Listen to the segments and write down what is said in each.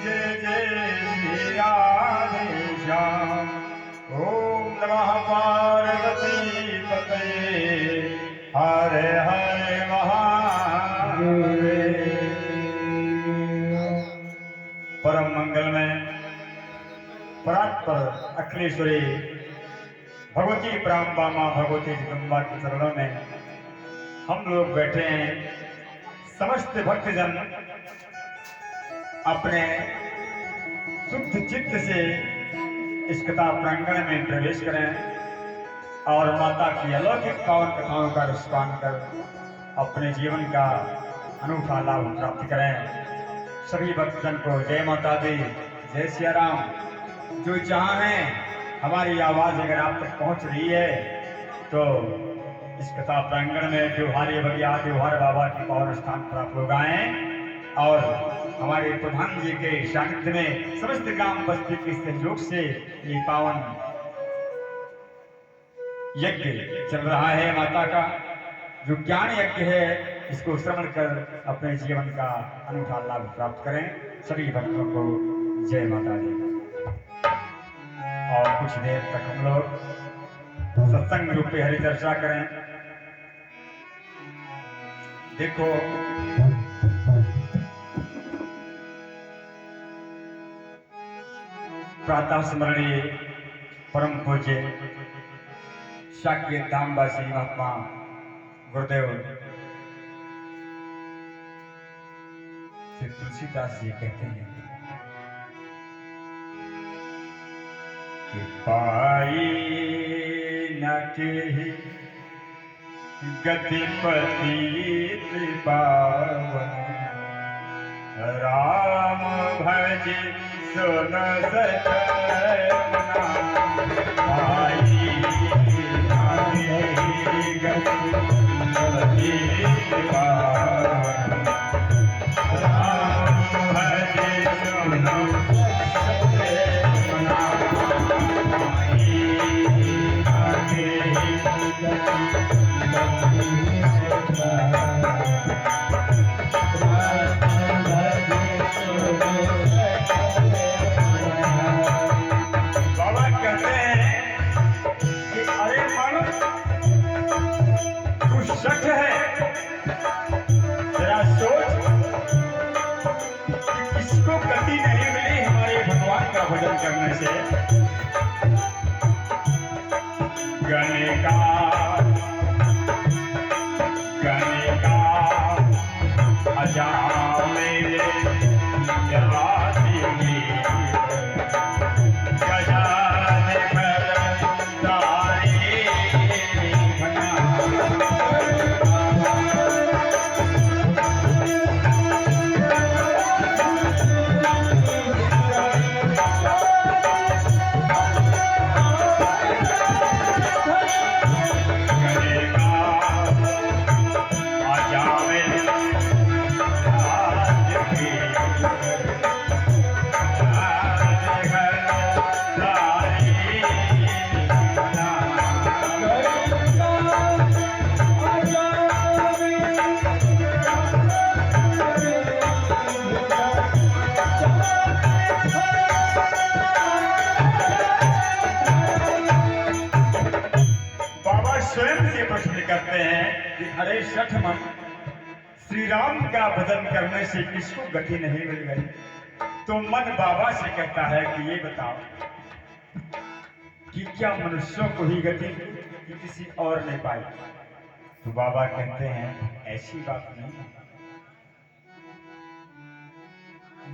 जय जय श्री राधे श्याम। ओम नमः पार्वती पते हरे हरे महादेव। परम मंगलमय परात्पर अखिलेश्वरी भगवती प्राम्बा मां भगवती जगदम्बा के चरणों में हम लोग बैठे हैं। समस्त भक्तजन अपने शुद्ध चित्त से इस कथा प्रांगण में प्रवेश करें और माता की अलौकिक पावन कथाओं का रसपान कर अपने जीवन का अनूठा लाभ प्राप्त करें। सभी भक्तजन को जय माता दी, जय सिया राम। जो चाहें हमारी आवाज अगर आप तक पहुंच रही है तो इस कथा प्रांगण में त्योहारी बगिया त्योहार बाबा की पावन स्थान पर आप लोग आए और हमारे प्रधान जी के सानिध्य में समस्त ग्राम बस्ती के सहयोग से ये पावन यज्ञ चल रहा है माता का, जो ज्ञान यज्ञ है। इसको श्रवण कर अपने जीवन का अनूठा लाभ प्राप्त करें। सभी भक्तों को जय माता दी। और कुछ देर तक हम लोग सत्संग रूप में हरि चर्चा करें। देखो प्रातः स्मरणीय परम पूज्य शाक्य धामवासी महात्मा गुरुदेव श्री तुलसीदास जी कहते हैं कि पाई न केहि गति पतित पावन, राम भज सुन सतना। पाई न केहि गति पतित पावन, राम भज सुन सतना। बाबा कहते हैं कि अरे मानो तू शक है, जरा सोच कि किसको गति नहीं मिली हमारे भगवान का भजन करने से। गणिका अजा मेरे जलाती गजान भर तारी करते हैं कि अरे शठ मन श्री राम का भजन करने से किसको गति नहीं मिल गई। तो मन बाबा से कहता है कि ये बताओ कि क्या मनुष्यों को ही गति कि किसी और ने पाई। तो बाबा कहते हैं ऐसी बात नहीं।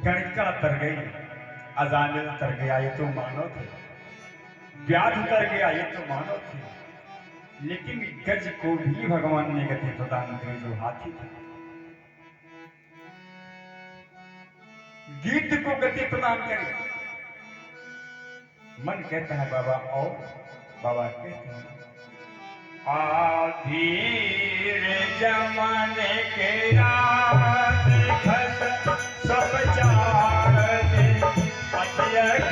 गणिका तर गई, अजामिल तर गया ये तो मानो थे, व्याध तर गया ये तो मानो थे, लेकिन गज को भी भगवान ने गति प्रदान करी जो हाथी थे। गीत को गति प्रदान करी। मन कहता है बाबा और बाबा कहते हैं आधीर जमाने के रात खस सब चार दिन अत्यख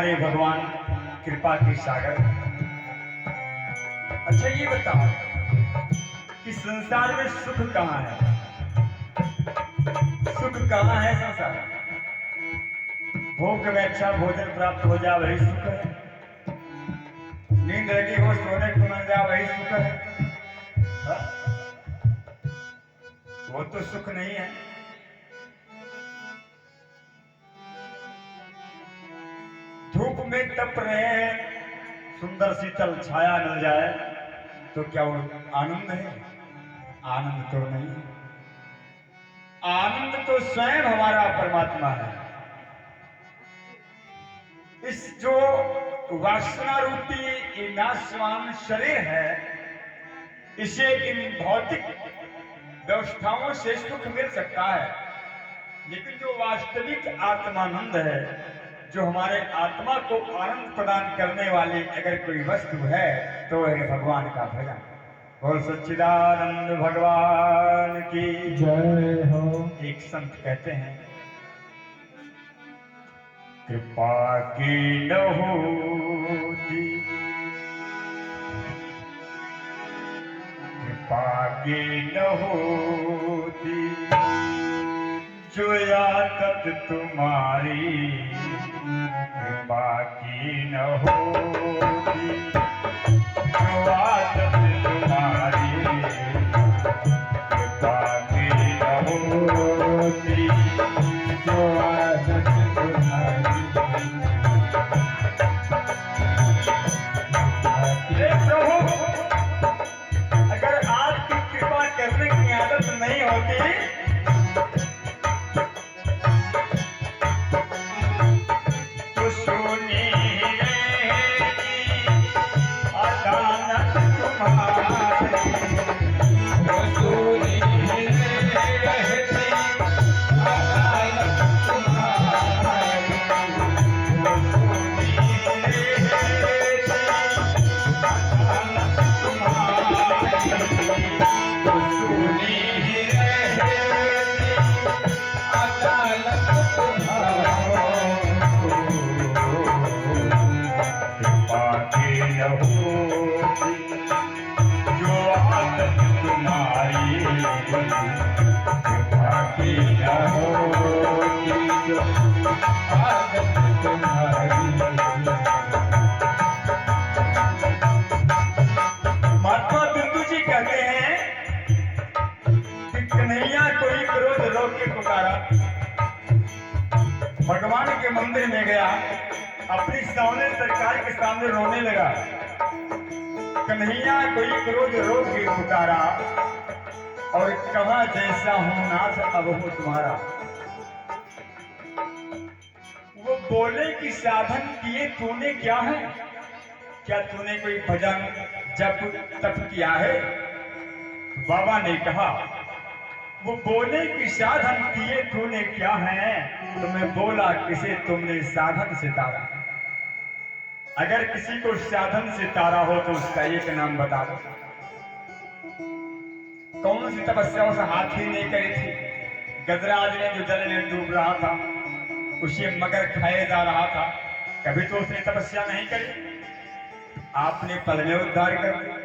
हमारे भगवान कृपा की सागर। अच्छा ये बताओ कि संसार में सुख कहाँ है? सुख कहाँ है संसार में? भूख में अच्छा भोजन प्राप्त हो जाए वही सुख है, नींद लगी हो सोने को मिल जाए वही सुख है। हा? वो तो सुख नहीं है। धूप में तप रहे हैं, सुंदर शीतल छाया मिल जाए तो क्या वो आनंद है? आनंद तो नहीं है। आनंद तो स्वयं हमारा परमात्मा है। इस जो वासना रूपी ये नाशवान शरीर है, इसे इन भौतिक व्यवस्थाओं से सुख मिल सकता है, लेकिन जो वास्तविक आत्मानंद है, जो हमारे आत्मा को आनंद प्रदान करने वाली अगर कोई वस्तु है तो है भगवान का भजन। बोल सच्चिदानंद भगवान की जय हो। एक संत कहते हैं, कृपा की न होती, कृपा की न होती, जो आदत तुम्हारी कृपा की न होती, जो आदत तुम्हारी कृपा की न होती, जो आदत तुम्हारी हे प्रभु, अगर आपकी कृपा करने की आदत नहीं होती तो सोनी रहेगी अदालत तुम्हारी, वसूली रहती अदालत तुम्हारी, वसूली रहती अदालत तुम्हारी। कृपा की न होती, जो आदत तुम्हारी कृपा की न होती, जो आदत तुम्हारी। महात्मा बिंदु जी कहते हैं कि कन्हैया कोई क्रोध रोक के पुकारा, भगवान के मंदिर में गया, अपनी सामने सरकार के सामने रोने लगा। कन्हैया कोई क्रोध रोक के पुकारा और कहा, जैसा हूं नाथ अब हूं तुम्हारा। वो बोले कि साधन किए तूने क्या है? क्या तूने कोई भजन जप तप किया है? बाबा ने कहा, वो बोले कि साधन किए तूने क्या है? तो मैं बोला, किसे तुमने साधन से तारा? अगर किसी को साधन से तारा हो तो उसका एक नाम बता दो। कौन सी तपस्या उस हाथी ने करी थी? गजराज ने जो जल में डूब रहा था, उसे मगर खाए जा रहा था, कभी तो उसने तपस्या नहीं करी? आपने पल में उद्धार कर दिया।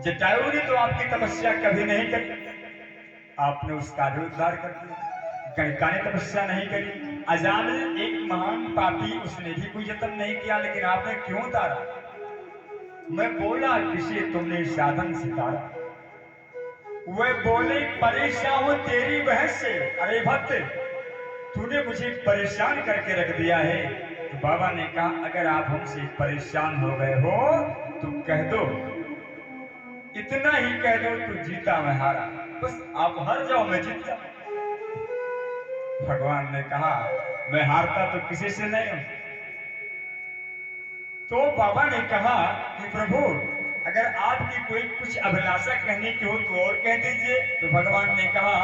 जटायु ने तो आपकी तपस्या कभी नहीं करी, आपने उसका भी उद्धार कर दिया। गणिका ने तपस्या नहीं करी, अजान एक महान पापी, उसने भी कोई यत्न नहीं किया, लेकिन आपने क्यों तारा? मैं बोला, किसे तुमने साधन से तारा? वह बोले, परेशान हूं तेरी बहस से। अरे भक्त, तूने मुझे परेशान करके रख दिया है। तो बाबा ने कहा, अगर आप हमसे परेशान हो गए हो तो कह दो, इतना ही कह दो, तू जीता मैं हारा, बस आप हार जाओ मैं जीत जाऊं। भगवान ने कहा, मैं हारता तो किसी से नहीं हूं। तो बाबा ने कहा कि प्रभु, अगर आपकी कोई कुछ अभिलाषा कहने की हो तो और कह दीजिए। तो भगवान ने कहा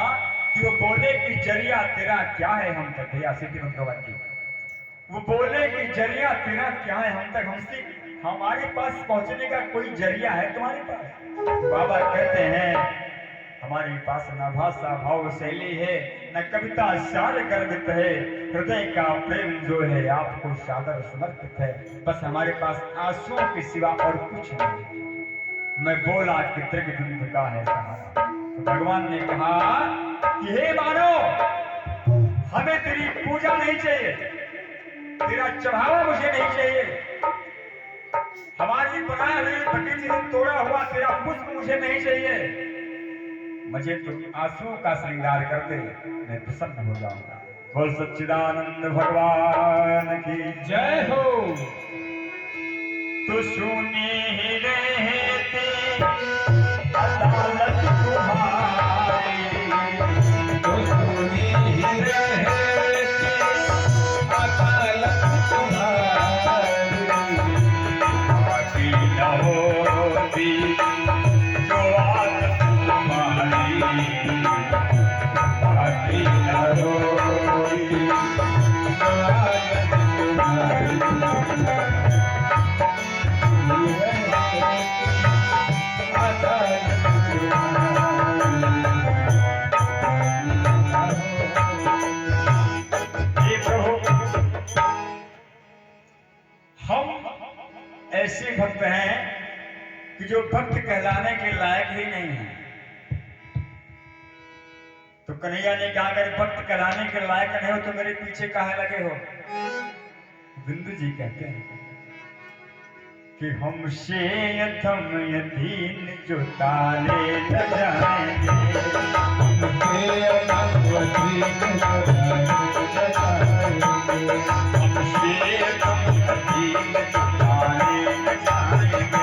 कि वो बोले कि जरिया तेरा क्या है हम तक, भैया सिद्धि भगवान की, वो बोले कि जरिया तेरा क्या है हम तक, हमसे हमारे पास पहुंचने का कोई जरिया है तुम्हारे पास? बाबा कहते हैं, हमारे पास न भाषा भाव शैली है, न कविता शार गर्भित है। हृदय का प्रेम जो है आपको सादर समर्पित है। बस हमारे पास आंसुओं के सिवा और कुछ नहीं। मैं बोला कि दृग बिंदु का है सहारा। तो भगवान ने कहा कि हे मानव, हमें तेरी पूजा नहीं चाहिए, तेरा चढ़ावा मुझे नहीं चाहिए, हमारी बनाई हुई बगीचे से तोड़ा हुआ तेरा पुष्प मुझे नहीं चाहिए। मुझे तुम आंसुओं का श्रृंगार कर दे, मैं प्रसन्न हो जाऊंगा। बोल सच्चिदानंद भगवान की जय हो। तो सुनी ही रहती अदालत तुम्हारी, तो सुनी ही रहती अदालत तुम्हारी, बाकी न होती जो आदत तुम्हारी, बाकी न होती जो आदत तुम्हारी। हे प्रभु, हम ऐसे भक्त हैं कि जो भक्त कहलाने के लायक ही नहीं है। तो कन्हैया ने कहा अगर भक्त कहलाने के लायक नहीं हो तो मेरे पीछे काहे लगे हो। बिंदु जी कहते हैं कि हमसे यथम यदीन जो ताले न जाएंगे, हमसे यथम यदीन जो ताले न जाएंगे, हमसे अथम यदीन जो ताले न जाएंगे,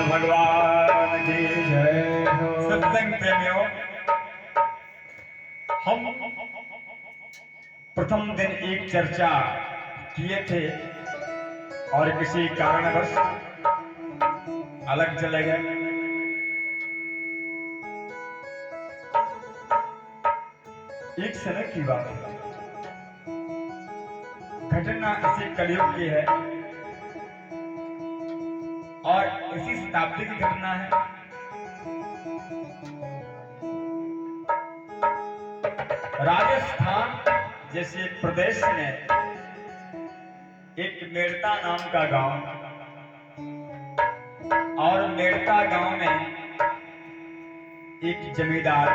भगवान की जय हो। सत्संग प्रेमियों, हम प्रथम दिन एक चर्चा किए थे और किसी कारणवश अलग चले गए। एक समय की बात है, घटना इसी कलयुग की है और इसी शताब्दी की घटना है। राजस्थान जैसे प्रदेश में एक मेड़ता नाम का गांव, और मेड़ता गांव में एक जमींदार,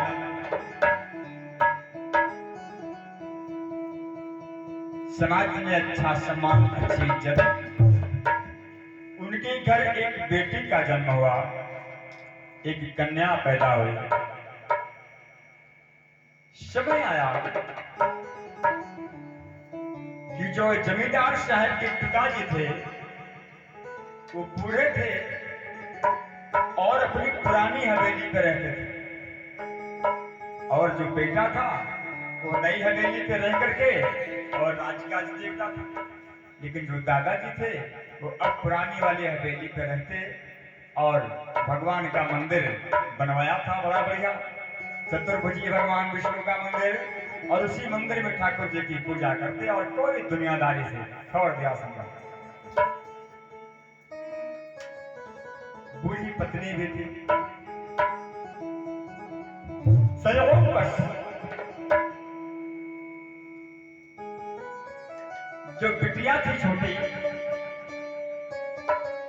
समाज में अच्छा सम्मान, अच्छी इज्जत। उनके घर एक बेटी का जन्म हुआ, एक कन्या पैदा हुई। समय आया कि जो जमींदार साहब के पिताजी थे वो बूढ़े थे और अपनी पुरानी हवेली पे रहते थे, और जो बेटा था वो नई हवेली पे रह करके और राजकाज देखता था। लेकिन जो दादाजी थे वो अब पुरानी वाली हवेली पे रहते और भगवान का मंदिर बनवाया था बड़ा बढ़िया। चतुर्भुजी भगवान विष्णु का मंदिर, और उसी मंदिर में ठाकुर जी की पूजा करते और कोई दुनियादारी से छोड़ दिया संबंध। बूढ़ी पत्नी भी थी। संयोगवश जो बिटिया थी छोटी,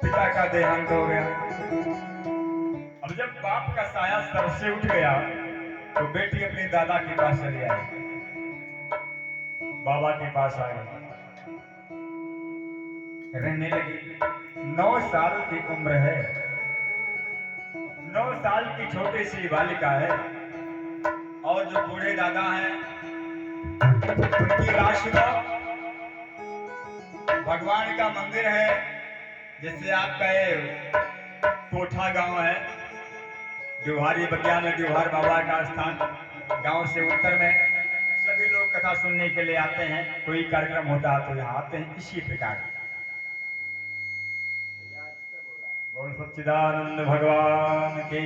पिता का देहांत हो गया। अब जब बाप का साया सर से उठ गया तो बेटी अपने दादा के पास चली आई, बाबा के पास आ गई, रहने लगी। 9 साल की उम्र है, 9 साल की छोटी सी बालिका है, और जो बूढ़े दादा हैं उनकी राशि भगवान का मंदिर है, जैसे आपका ये कोठा गांव है, द्योहारी बगिया में द्योहार बाबा का स्थान, गांव से उत्तर में सभी लोग कथा सुनने के लिए आते हैं, कोई कार्यक्रम होता है तो यहाँ आते हैं। इसी प्रकार बोल सच्चिदानंद भगवान के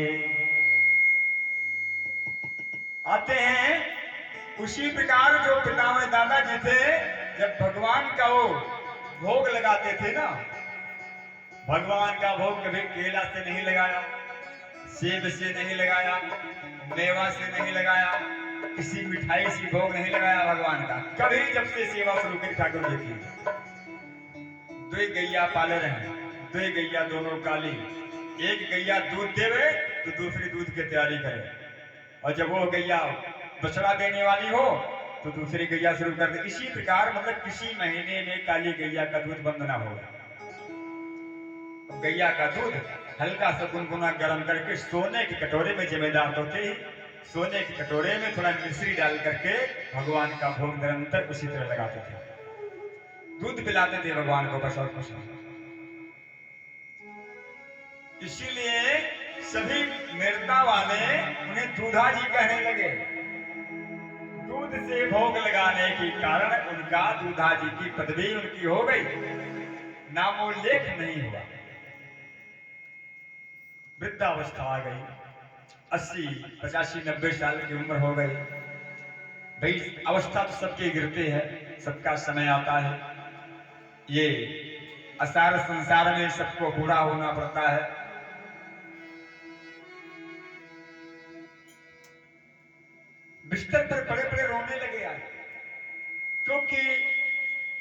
आते हैं। उसी प्रकार जो पितामह दादाजी थे, जब भगवान का वो भोग लगाते थे ना, भगवान का भोग कभी केला से नहीं लगाया, सेब से नहीं लगाया, मेवा से नहीं लगाया, किसी मिठाई से भोग नहीं लगाया भगवान का। कभी जब से सेवा शुरू की ठाकुर जी की, 2 गैया पाले रहे, 2 गैया दोनों काली, एक गैया दूध देवे तो दूसरी दूध की तैयारी करे, और जब वो गैया बछड़ा देने वाली हो तो दूसरी गैया शुरू कर दे। इसी प्रकार मतलब किसी महीने में काली गैया का दूध बंद ना हो। गैया का दूध हल्का सा गुनगुना गर्म करके सोने के कटोरे में जमेदार होते ही, सोने के कटोरे में थोड़ा मिश्री डाल करके भगवान का भोग निरंतर उसी तरह लगाते थे, दूध पिलाते थे भगवान को, बस और कुछ नहीं। इसीलिए सभी मेरता वाले उन्हें दूधा जी कहने लगे। दूध से भोग लगाने के कारण उनका दूधा जी की पदवी उनकी हो गई, नामोल्लेख नहीं हुआ। वृद्धावस्था आ गई, 80, 85, 90 साल की उम्र हो गई। भाई अवस्था तो सबके गिरते हैं, सबका समय आता है, ये असार संसार में सबको बूढ़ा होना पड़ता है। बिस्तर पर पड़े पड़े रोने लगे आज, क्योंकि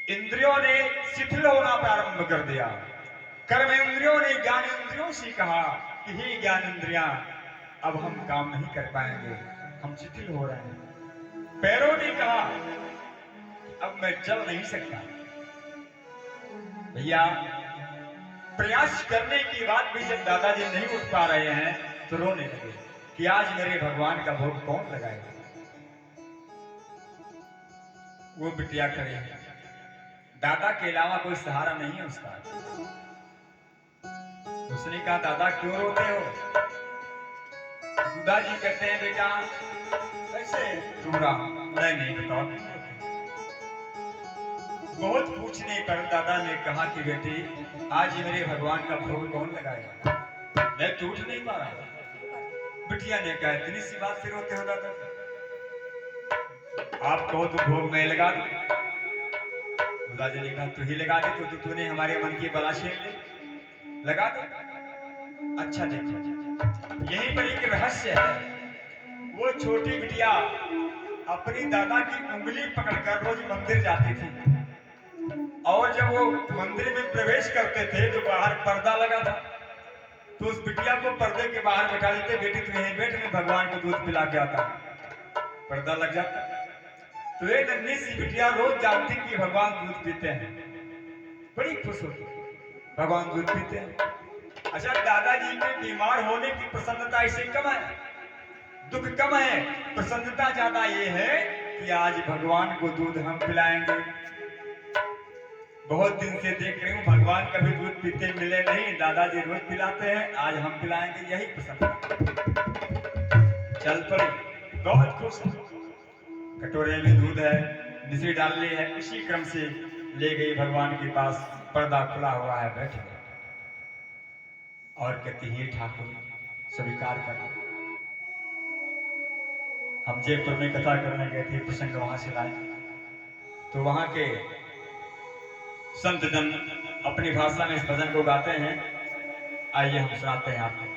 इंद्रियों ने शिथिल होना प्रारंभ कर दिया। कर्म इंद्रियों ने ज्ञान इंद्रियों से कहा कि हे ज्ञान इंद्रियां, अब हम काम नहीं कर पाएंगे, हम शिथिल हो रहे हैं। पैरों ने कहा अब मैं चल नहीं सकता। भैया प्रयास करने के बाद भी जब दादाजी नहीं उठ पा रहे हैं तो रोने लगे कि आज मेरे भगवान का भोग कौन लगाएगा। वो बिटिया खड़ी है, दादा के अलावा कोई सहारा नहीं है उसका। उसने कहा दादा क्यों रोते हो? दादाजी कहते हैं बेटा कैसे रो रहा हूं? नहीं बताओ। बहुत पूछने पर दादा ने कहा कि बेटी आज मेरे भगवान का भोग कौन लगाएगा? मैं तो उठ नहीं पा रहा। बिटिया ने कहा इतनी सी बात से रोते हो दादा? आप कहो तो भोग मैं लगा दूं। दादाजी ने कहा तू ही लगा दे, तो तूने हमारे मन की बला छीन ली, लगा दे। अच्छा देखो यही पर एक रहस्य है। वो छोटी बिटिया अपनी दादा की उंगली पकड़कर रोज मंदिर जाती थी, और जब वो मंदिर में प्रवेश करते थे तो बाहर पर्दा लगा था, तो उस बिटिया को पर्दे के बाहर बैठा देते, बेटी तू यहीं बैठ, मैं भगवान को दूध पिला के आता। पर्दा लग जाता तो एक नन्ही सी बिटिया रोज जानती कि भगवान दूध पीते हैं, बड़ी खुश होती भगवान दूध पीते हैं। अच्छा दादाजी के बीमार होने की प्रसन्नता इसे कम है, दुख कम है, प्रसन्नता ज्यादा ये है कि आज भगवान को दूध हम पिलाएंगे। बहुत दिन से देख रही हूँ भगवान कभी दूध पीते मिले नहीं, दादाजी रोज पिलाते हैं, आज हम पिलाएंगे, यही प्रसन्नता। चल पड़ी, बहुत खुश है, कटोरे में दूध है, मिश्री डाल ली है, उसी क्रम से ले गई भगवान के पास, पर्दा खुला हुआ है, बैठ गए और कहती है ठाकुर स्वीकार कर। हम जयपुर में कथा करने गए थे, प्रसंग वहां से लाए, तो वहां के संत जन अपनी भाषा में इस भजन को गाते हैं। आइए हम सुनाते हैं आपको।